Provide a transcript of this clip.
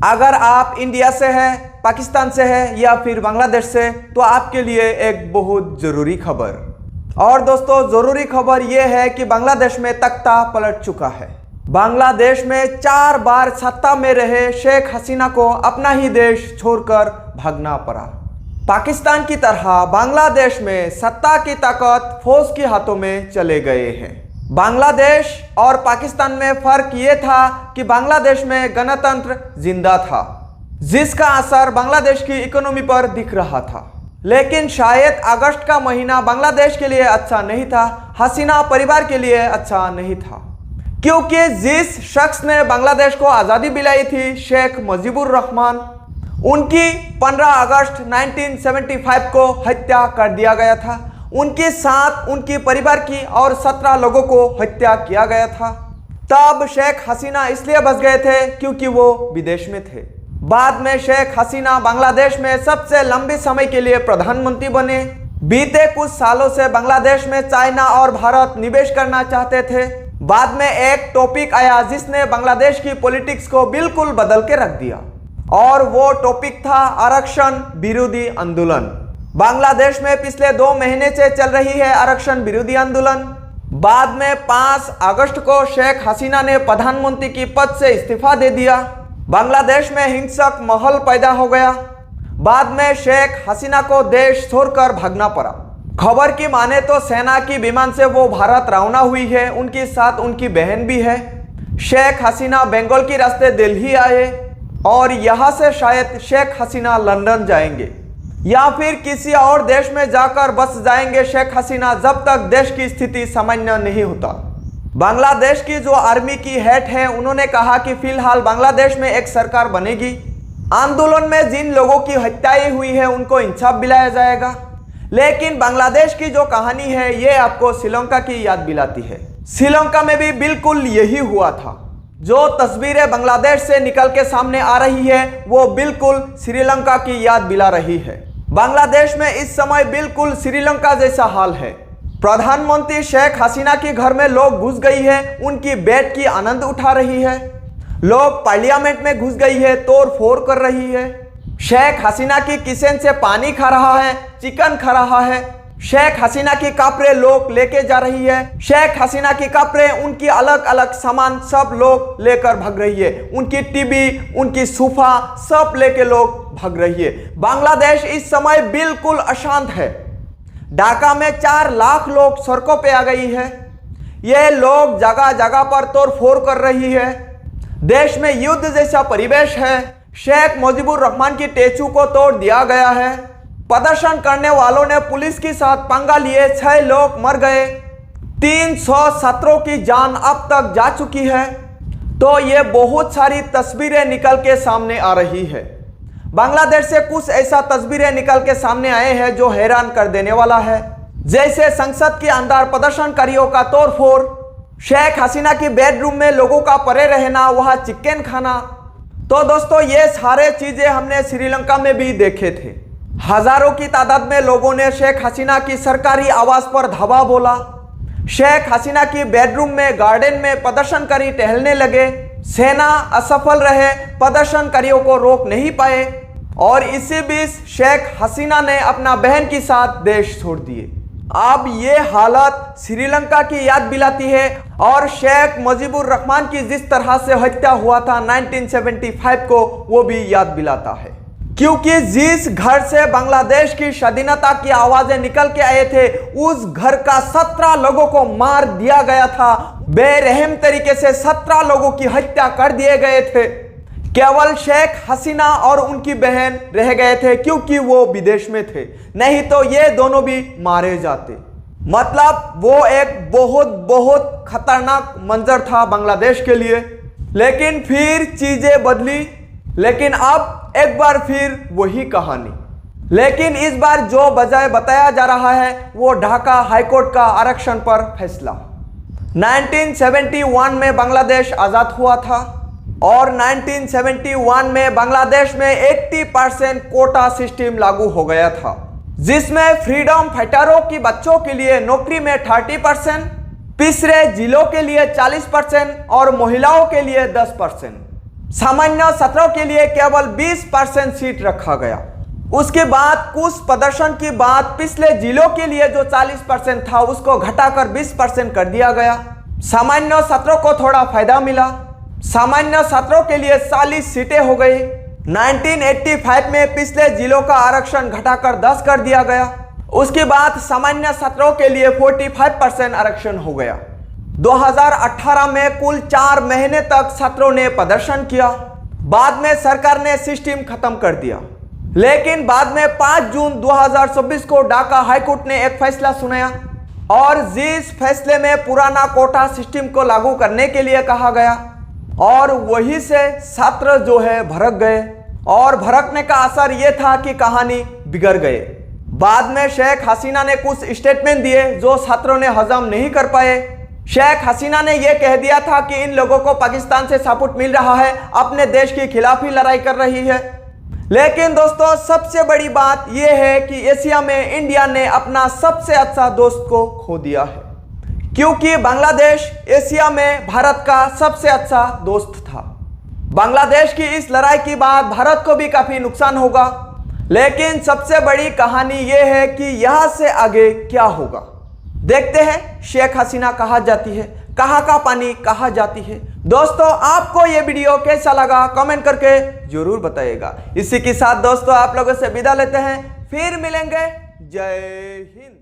अगर आप इंडिया से हैं, पाकिस्तान से हैं या फिर बांग्लादेश से, तो आपके लिए एक बहुत ज़रूरी खबर। और दोस्तों, ज़रूरी खबर यह है कि बांग्लादेश में तख्ता पलट चुका है। बांग्लादेश में 4 बार सत्ता में रहे शेख हसीना को अपना ही देश छोड़कर भागना पड़ा। पाकिस्तान की तरह बांग्लादेश में सत्ता की ताकत फौज के हाथों में चले गए हैं। बांग्लादेश और पाकिस्तान में फर्क ये था कि बांग्लादेश में गणतंत्र जिंदा था, जिसका असर बांग्लादेश की इकोनॉमी पर दिख रहा था। लेकिन शायद अगस्त का महीना बांग्लादेश के लिए अच्छा नहीं था, हसीना परिवार के लिए अच्छा नहीं था, क्योंकि जिस शख्स ने बांग्लादेश को आज़ादी दिलाई थी, शेख मुजीबुर रहमान, उनकी 15 अगस्त 1975 को हत्या कर दिया गया था। उनके साथ उनके परिवार की और 17 लोगों को हत्या किया गया था। तब शेख हसीना इसलिए बच गए थे क्योंकि वो विदेश में थे। बाद में शेख हसीना बांग्लादेश में सबसे लंबे समय के लिए प्रधानमंत्री बने। बीते कुछ सालों से बांग्लादेश में चाइना और भारत निवेश करना चाहते थे। बाद में एक टॉपिक आया जिसने बांग्लादेश की पॉलिटिक्स को बिल्कुल बदल के रख दिया, और वो टॉपिक था आरक्षण विरोधी आंदोलन। बांग्लादेश में पिछले 2 महीने से चल रही है आरक्षण विरोधी आंदोलन। बाद में 5 अगस्त को शेख हसीना ने प्रधानमंत्री की पद से इस्तीफा दे दिया। बांग्लादेश में हिंसक माहौल पैदा हो गया। बाद में शेख हसीना को देश छोड़कर भागना पड़ा। खबर की माने तो सेना की विमान से वो भारत रवाना हुई है। उनके साथ उनकी बहन भी है। शेख हसीना बंगाल के रास्ते दिल्ली आए और यहाँ से शायद शेख हसीना लंदन जाएंगे या फिर किसी और देश में जाकर बस जाएंगे शेख हसीना, जब तक देश की स्थिति सामान्य नहीं होता। बांग्लादेश की जो आर्मी की हेड है, उन्होंने कहा कि फिलहाल बांग्लादेश में एक सरकार बनेगी। आंदोलन में जिन लोगों की हत्याएं हुई है उनको इंसाफ दिलाया जाएगा। लेकिन बांग्लादेश की जो कहानी है ये आपको श्रीलंका की याद दिलाती है। श्रीलंका में भी बिल्कुल यही हुआ था। जो तस्वीरें बांग्लादेश से निकल के सामने आ रही है वो बिल्कुल श्रीलंका की याद दिला रही है। बांग्लादेश में इस समय बिल्कुल श्रीलंका जैसा हाल है। प्रधानमंत्री शेख हसीना के घर में लोग घुस गई है, उनकी बैठ की आनंद उठा रही है। लोग पार्लियामेंट में घुस गई है, तोड़ फोड़ कर रही है। शेख हसीना की किचन से पानी खा रहा है, चिकन खा रहा है। शेख हसीना की कपड़े लोग लेके जा रही है। शेख हसीना की कपड़े, उनकी अलग अलग सामान सब लोग लेकर भाग रही है। उनकी टीवी, उनकी सोफा सब लेके लोग भाग रही है। बांग्लादेश इस समय बिल्कुल अशांत है। ढाका में 4 लाख लोग सड़कों पे आ गई है। ये लोग जगह जगह पर तोड़ फोड़ कर रही है। देश में युद्ध जैसा परिवेश है। शेख मुजीबुर रहमान की स्टैचू को तोड़ दिया गया है। प्रदर्शन करने वालों ने पुलिस के साथ पंगा लिए, 6 लोग मर गए। 317 की जान अब तक जा चुकी है। तो ये बहुत सारी तस्वीरें निकल के सामने आ रही है। बांग्लादेश से कुछ ऐसा तस्वीरें निकल के सामने आए हैं जो हैरान कर देने वाला है, जैसे संसद के अंदर प्रदर्शनकारियों का तोड़फोड़, शेख हसीना की बेडरूम में लोगों का पड़े रहना, वहां चिकन खाना। तो दोस्तों, ये सारे चीजें हमने श्रीलंका में भी देखे थे। हजारों की तादाद में लोगों ने शेख हसीना की सरकारी आवास पर धावा बोला। शेख हसीना की बेडरूम में, गार्डन में प्रदर्शनकारी टहलने लगे। सेना असफल रहे, प्रदर्शनकारियों को रोक नहीं पाए, और इसी बीच शेख हसीना ने अपना बहन के साथ देश छोड़ दिए। अब ये हालत श्रीलंका की याद दिलाती है और शेख मुजीबुर रहमान की जिस तरह से हत्या हुआ था 1975 को, वो भी याद दिलाता है। क्योंकि जिस घर से बांग्लादेश की स्वाधीनता की आवाजें निकल के आए थे, उस घर का 17 लोगों को मार दिया गया था। बेरहम तरीके से 17 लोगों की हत्या कर दिए गए थे। केवल शेख हसीना और उनकी बहन रह गए थे क्योंकि वो विदेश में थे, नहीं तो ये दोनों भी मारे जाते। मतलब वो एक बहुत बहुत खतरनाक मंजर था बांग्लादेश के लिए। लेकिन फिर चीजें बदली। लेकिन अब एक बार फिर वही कहानी। लेकिन इस बार जो बजाय बताया जा रहा है वो ढाका हाईकोर्ट का आरक्षण पर फैसला। 1971 में बांग्लादेश आजाद हुआ था और 1971 में बांग्लादेश में 80% कोटा सिस्टम लागू हो गया था, जिसमें फ्रीडम फाइटरों की बच्चों के लिए नौकरी में 30%, पिछड़े जिलों के लिए 40% और महिलाओं के लिए 10%। सामान्य सत्रों के लिए केवल 20% सीट रखा गया। उसके बाद कुछ प्रदर्शन के बाद पिछले जिलों के लिए जो 40% था उसको घटाकर 20% कर दिया गया। सामान्य सत्रों को थोड़ा फायदा मिला। सामान्य सत्रों के लिए 40 सीटें हो गई। 1985 में पिछले जिलों का आरक्षण घटाकर 10 कर दिया गया। उसके बाद सामान्य सत्रों के लिए 45% आरक्षण हो गया। 2018 में कुल 4 महीने तक सत्रों ने प्रदर्शन किया। बाद में सरकार ने सिस्टम खत्म कर दिया, लेकिन बाद में 5 जून 2026 को ढाका हाईकोर्ट ने एक फैसला सुनाया और जिस फैसले में पुराना कोटा सिस्टम को लागू करने के लिए कहा गया और वहीं से छात्र जो है भड़क गए और भड़कने का असर यह था कि कहानी बिगड़ गई। बाद में शेख हसीना ने कुछ स्टेटमेंट दिए जो छात्रों ने हजम नहीं कर पाए। शेख हसीना ने यह कह दिया था कि इन लोगों को पाकिस्तान से सपोर्ट मिल रहा है, अपने देश के खिलाफ ही लड़ाई कर रही है। लेकिन दोस्तों सबसे बड़ी बात यह है कि एशिया में इंडिया ने अपना सबसे अच्छा दोस्त को खो दिया है, क्योंकि बांग्लादेश एशिया में भारत का सबसे अच्छा दोस्त था। बांग्लादेश की इस लड़ाई के बाद भारत को भी काफी नुकसान होगा, लेकिन सबसे बड़ी कहानी यह है कि यहां से आगे क्या होगा। देखते हैं शेख हसीना कहाँ जाती है, कहाँ का पानी कहाँ जाती है। दोस्तों आपको ये वीडियो कैसा लगा कमेंट करके जरूर बताइएगा। इसी के साथ दोस्तों आप लोगों से विदा लेते हैं, फिर मिलेंगे। जय हिंद।